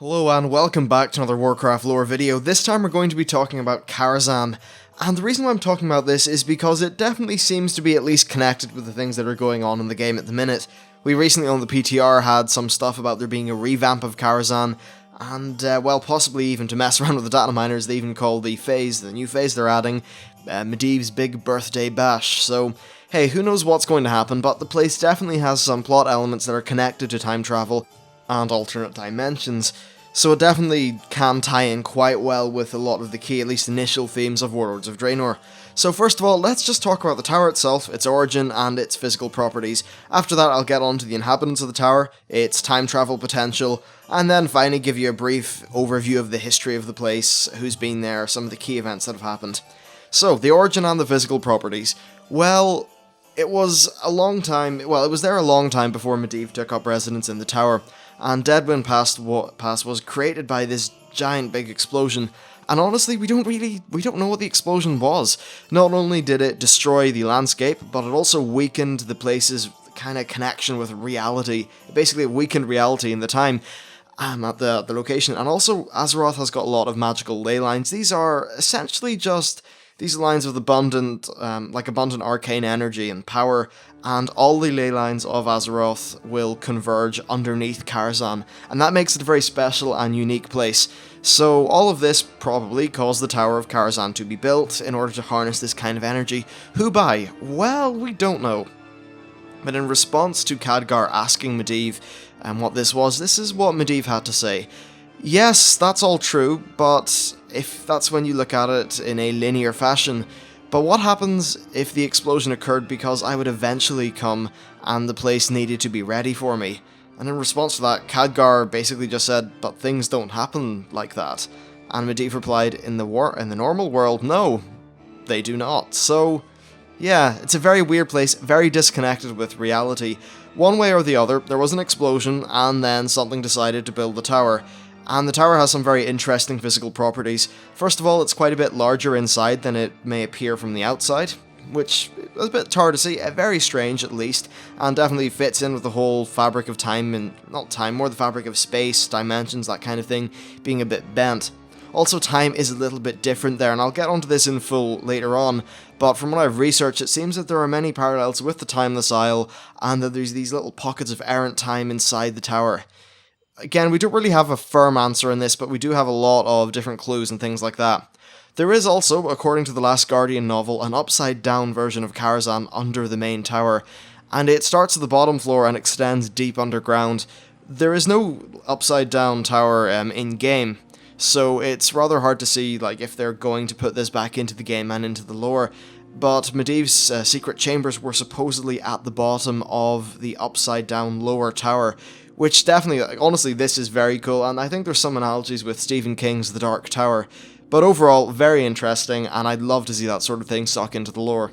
Hello and welcome back to another Warcraft lore video. This time we're going to be talking about Karazhan, and the reason why I'm talking about this is because it definitely seems to be at least connected with the things that are going on in the game at the minute. We recently on the PTR had some stuff about there being a revamp of Karazhan, and well, possibly even to mess around with the data miners, they even call the new phase they're adding, Medivh's Big Birthday Bash. So hey, who knows what's going to happen, but the place definitely has some plot elements that are connected to time travel and alternate dimensions, so it definitely can tie in quite well with a lot of the key, at least initial themes of Warlords of Draenor. So first of all, let's just talk about the tower itself, its origin, and its physical properties. After that, I'll get on to the inhabitants of the tower, its time travel potential, and then finally give you a brief overview of the history of the place, who's been there, some of the key events that have happened. So, the origin and the physical properties. Well, it was there a long time before Medivh took up residence in the tower, and Deadwind Pass was created by this giant big explosion, and honestly, we don't know what the explosion was. Not only did it destroy the landscape, but it also weakened the place's kind of connection with reality. Basically, it weakened reality in the time at the location, and also Azeroth has got a lot of magical ley lines. These are essentially just these lines with abundant arcane energy and power, and all the ley lines of Azeroth will converge underneath Karazhan, and that makes it a very special and unique place. So all of this probably caused the Tower of Karazhan to be built in order to harness this kind of energy. Who by? Well, we don't know. But in response to Khadgar asking Medivh what this was, this is what Medivh had to say. Yes, that's all true, but if that's when you look at it in a linear fashion. But what happens if the explosion occurred because I would eventually come and the place needed to be ready for me? And in response to that, Khadgar basically just said, but things don't happen like that. And Medivh replied, in the normal world, no, they do not. So yeah, it's a very weird place, very disconnected with reality. One way or the other, there was an explosion, and then something decided to build the tower. And the tower has some very interesting physical properties. First of all, it's quite a bit larger inside than it may appear from the outside, which is a bit hard to see, very strange at least, and definitely fits in with the whole fabric of time, and not time, more the fabric of space, dimensions, that kind of thing, being a bit bent. Also, time is a little bit different there, and I'll get onto this in full later on, but from what I've researched, it seems that there are many parallels with the Timeless Isle, and that there's these little pockets of errant time inside the tower. Again, we don't really have a firm answer in this, but we do have a lot of different clues and things like that. There is also, according to the Last Guardian novel, an upside-down version of Karazhan under the main tower, and it starts at the bottom floor and extends deep underground. There is no upside-down tower in-game, so it's rather hard to see if they're going to put this back into the game and into the lore, but Medivh's secret chambers were supposedly at the bottom of the upside-down lower tower, which definitely, honestly, this is very cool, and I think there's some analogies with Stephen King's The Dark Tower. But overall, very interesting, and I'd love to see that sort of thing stuck into the lore.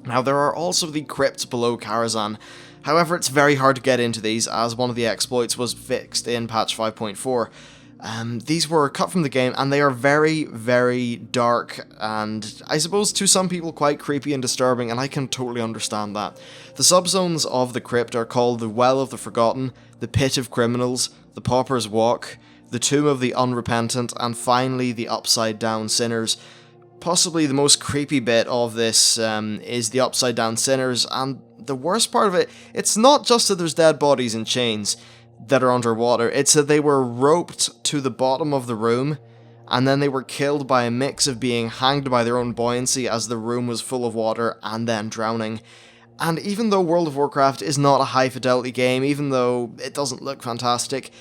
Now, there are also the crypts below Karazhan. However, it's very hard to get into these, as one of the exploits was fixed in patch 5.4. These were cut from the game, and they are very, very dark, and I suppose to some people quite creepy and disturbing, and I can totally understand that. The subzones of the crypt are called the Well of the Forgotten, the Pit of Criminals, the Pauper's Walk, the Tomb of the Unrepentant, and finally the Upside Down Sinners. Possibly the most creepy bit of this is the Upside Down Sinners, and the worst part of it, it's not just that there's dead bodies in chains that are underwater, it's that they were roped to the bottom of the room, and then they were killed by a mix of being hanged by their own buoyancy as the room was full of water, and then drowning. And even though World of Warcraft is not a high-fidelity game, even though it doesn't look fantastic,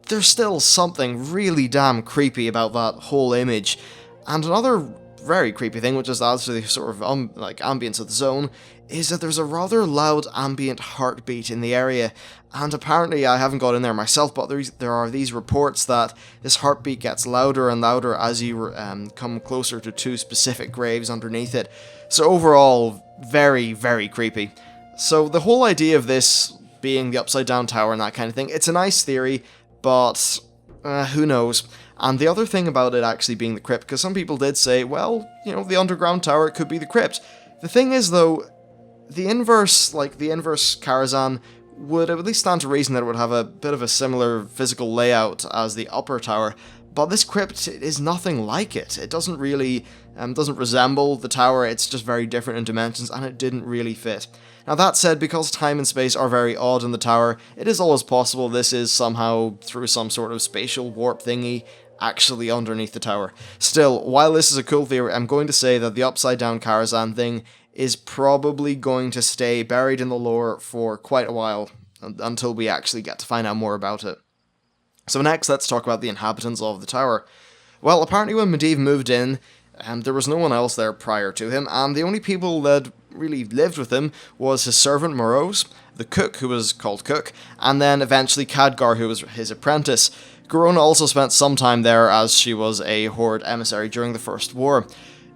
there's still something really damn creepy about that whole image. And another very creepy thing, which just adds to the sort of ambience of the zone, is that there's a rather loud ambient heartbeat in the area, and apparently I haven't got in there myself, but there are these reports that this heartbeat gets louder and louder as you come closer to two specific graves underneath it. So overall, very, very creepy. So the whole idea of this being the upside down tower and that kind of thing, it's a nice theory, but who knows. And the other thing about it actually being the crypt, because some people did say, well, the underground tower, it could be the crypt. The thing is, though, the inverse Karazhan would at least stand to reason that it would have a bit of a similar physical layout as the upper tower, but this crypt is nothing like it. It doesn't really, doesn't resemble the tower, it's just very different in dimensions, and it didn't really fit. Now that said, because time and space are very odd in the tower, it is always possible this is somehow, through some sort of spatial warp thingy, actually underneath the tower. Still, while this is a cool theory, I'm going to say that the upside down Karazhan thing is probably going to stay buried in the lore for quite a while, until we actually get to find out more about it. So next, let's talk about the inhabitants of the tower. Well, apparently when Medivh moved in, there was no one else there prior to him, and the only people that really lived with him was his servant Morose, the cook, who was called Cook, and then eventually Khadgar, who was his apprentice. Garona also spent some time there as she was a Horde emissary during the First War.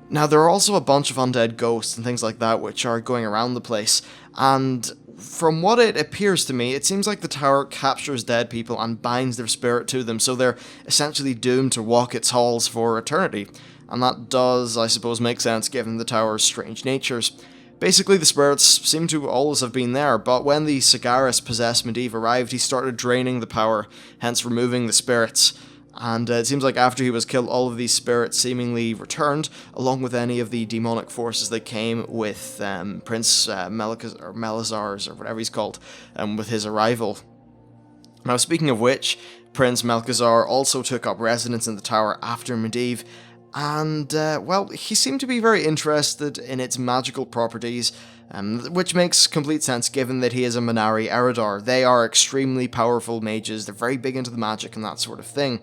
Now, there are also a bunch of undead ghosts and things like that which are going around the place, and from what it appears to me, it seems like the tower captures dead people and binds their spirit to them, so they're essentially doomed to walk its halls for eternity. And that does, I suppose, make sense given the tower's strange natures. Basically, the spirits seem to always have been there, but when the Sagaris possessed Medivh arrived, he started draining the power, hence removing the spirits. And it seems like after he was killed, all of these spirits seemingly returned, along with any of the demonic forces that came with Prince Melazar's, or whatever he's called, with his arrival. Now, speaking of which, Prince Melkazar also took up residence in the tower after Medivh, and, well, he seemed to be very interested in its magical properties, which makes complete sense given that he is a Manari Eridar. They are extremely powerful mages, they're very big into the magic and that sort of thing.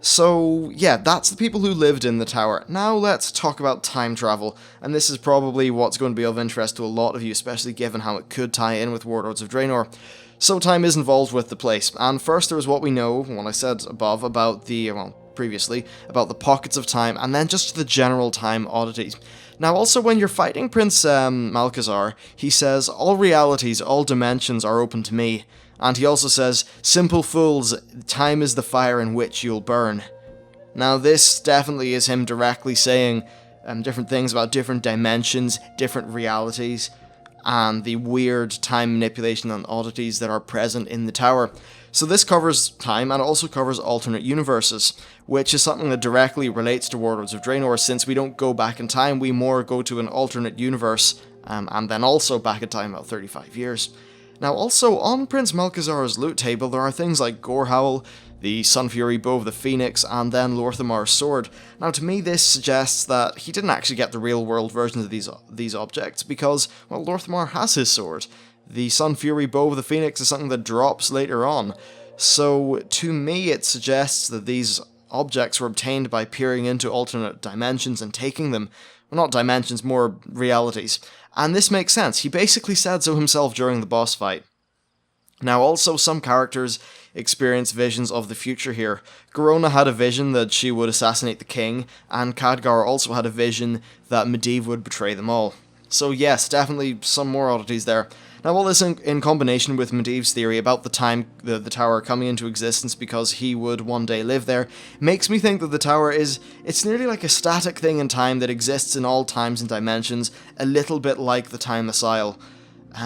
So, yeah, that's the people who lived in the tower. Now let's talk about time travel, and this is probably what's going to be of interest to a lot of you, especially given how it could tie in with Warlords of Draenor. So time is involved with the place, and first there is what we know, what I said above, about previously, about the pockets of time, and then just the general time oddities. Now also when you're fighting Prince Malkazar, he says, all realities, all dimensions are open to me, and he also says, simple fools, time is the fire in which you'll burn. Now this definitely is him directly saying different things about different dimensions, different realities, and the weird time manipulation and oddities that are present in the tower. So this covers time, and it also covers alternate universes, which is something that directly relates to Warlords of Draenor, since we don't go back in time, we more go to an alternate universe, and then also back in time about 35 years. Now also, on Prince Malkazar's loot table, there are things like Gorehowl, the Sunfury Bow of the Phoenix, and then Lorthamar's sword. Now to me this suggests that he didn't actually get the real world versions of these objects, because, well, Lorthamar has his sword. The Sunfury Bow of the Phoenix is something that drops later on. So to me it suggests that these objects were obtained by peering into alternate dimensions and taking them. Well, not dimensions, more realities. And this makes sense. He basically said so himself during the boss fight. Now also, some characters experience visions of the future here. Garona had a vision that she would assassinate the king, and Khadgar also had a vision that Medivh would betray them all. So yes, definitely some more oddities there. Now all this in combination with Medivh's theory about the time the tower coming into existence because he would one day live there, makes me think that the tower it's nearly like a static thing in time that exists in all times and dimensions, a little bit like the Time Missile.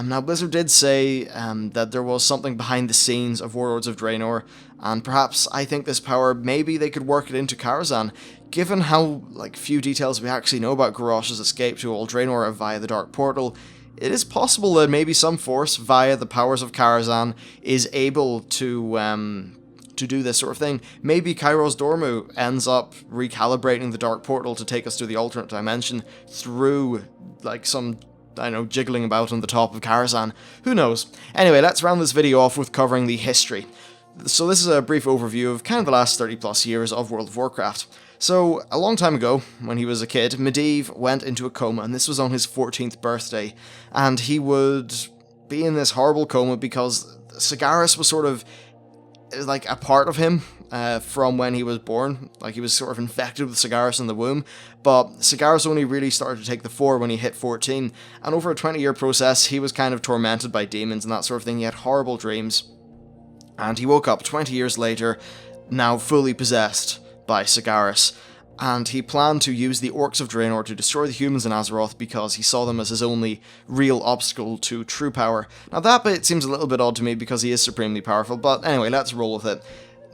Now Blizzard did say that there was something behind the scenes of Warlords of Draenor, and perhaps I think this power, maybe they could work it into Karazhan. Given how few details we actually know about Garrosh's escape to Old Draenor via the Dark Portal, it is possible that maybe some force via the powers of Karazhan is able to do this sort of thing. Maybe Kairos Dormu ends up recalibrating the Dark Portal to take us to the alternate dimension through some, I don't know, jiggling about on the top of Karazhan. Who knows? Anyway, let's round this video off with covering the history. So this is a brief overview of kind of the last 30 plus years of World of Warcraft. So, a long time ago, when he was a kid, Medivh went into a coma, and this was on his 14th birthday, and he would be in this horrible coma because Sagaris was sort of a part of him from when he was born. He was sort of infected with Sagaris in the womb, but Sagaris only really started to take the fore when he hit 14, and over a 20-year process, he was kind of tormented by demons and that sort of thing. He had horrible dreams, and he woke up 20 years later, now fully possessed by Sagaris. and he planned to use the Orcs of Draenor to destroy the humans in Azeroth because he saw them as his only real obstacle to true power. Now that bit seems a little bit odd to me because he is supremely powerful, but anyway, let's roll with it.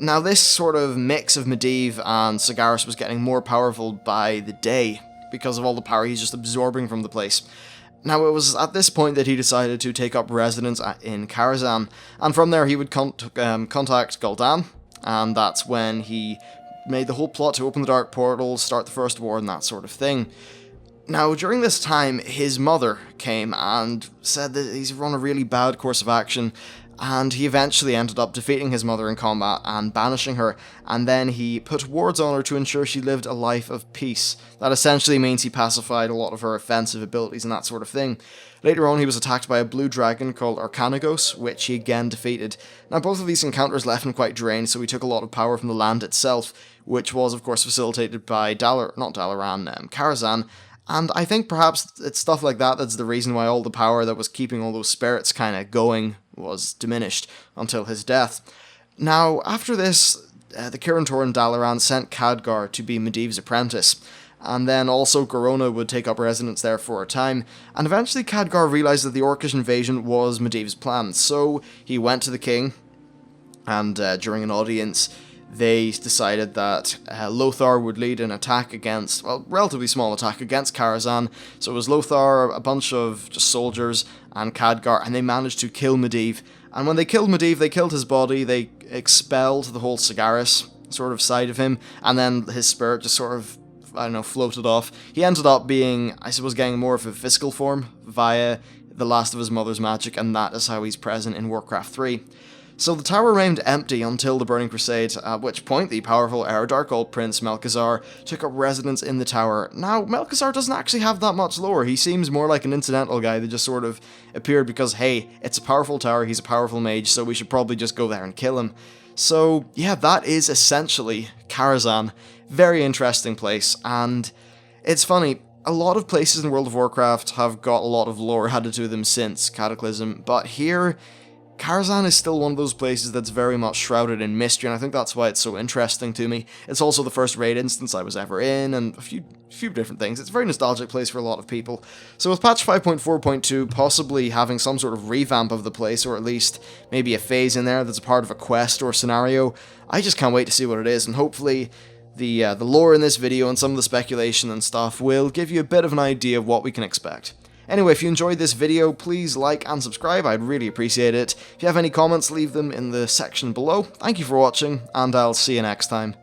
Now this sort of mix of Medivh and Sagaris was getting more powerful by the day because of all the power he's just absorbing from the place. Now it was at this point that he decided to take up residence in Karazhan, and from there he would contact Gul'dan, and that's when he made the whole plot to open the Dark Portal, start the First War, and that sort of thing. Now, during this time, his mother came and said that he's run a really bad course of action, and he eventually ended up defeating his mother in combat and banishing her, and then he put wards on her to ensure she lived a life of peace. That essentially means he pacified a lot of her offensive abilities and that sort of thing. Later on, he was attacked by a blue dragon called Arcanagos, which he again defeated. Now, both of these encounters left him quite drained, so he took a lot of power from the land itself, which was, of course, facilitated by Karazhan, and I think perhaps it's stuff like that that's the reason why all the power that was keeping all those spirits kind of going was diminished until his death. Now, after this, the Kirin Tor and Dalaran sent Khadgar to be Medivh's apprentice, and then also Garona would take up residence there for a time, and eventually Khadgar realised that the Orcish invasion was Medivh's plan, so he went to the king, and during an audience, they decided that Lothar would lead an attack against, well, relatively small attack against Karazhan. So it was Lothar, a bunch of just soldiers, and Khadgar, and they managed to kill Medivh. And when they killed Medivh, they killed his body, they expelled the whole Sagaris sort of side of him, and then his spirit just sort of, I don't know, floated off. He ended up being, I suppose, getting more of a physical form via the last of his mother's magic, and that is how he's present in Warcraft 3. So the tower remained empty until the Burning Crusade, at which point the powerful Dark Old Prince Melkazar took up residence in the tower. Now, Melkazar doesn't actually have that much lore. He seems more like an incidental guy that just sort of appeared because, hey, it's a powerful tower, he's a powerful mage, so we should probably just go there and kill him. So, yeah, that is essentially Karazhan. Very interesting place, and it's funny, a lot of places in World of Warcraft have got a lot of lore added to them since Cataclysm, but here, Karazhan is still one of those places that's very much shrouded in mystery, and I think that's why it's so interesting to me. It's also the first raid instance I was ever in, and a few different things. It's a very nostalgic place for a lot of people. So with patch 5.4.2 possibly having some sort of revamp of the place, or at least maybe a phase in there that's a part of a quest or scenario, I just can't wait to see what it is, and hopefully the lore in this video and some of the speculation and stuff will give you a bit of an idea of what we can expect. Anyway, if you enjoyed this video, please like and subscribe, I'd really appreciate it. If you have any comments, leave them in the section below. Thank you for watching, and I'll see you next time.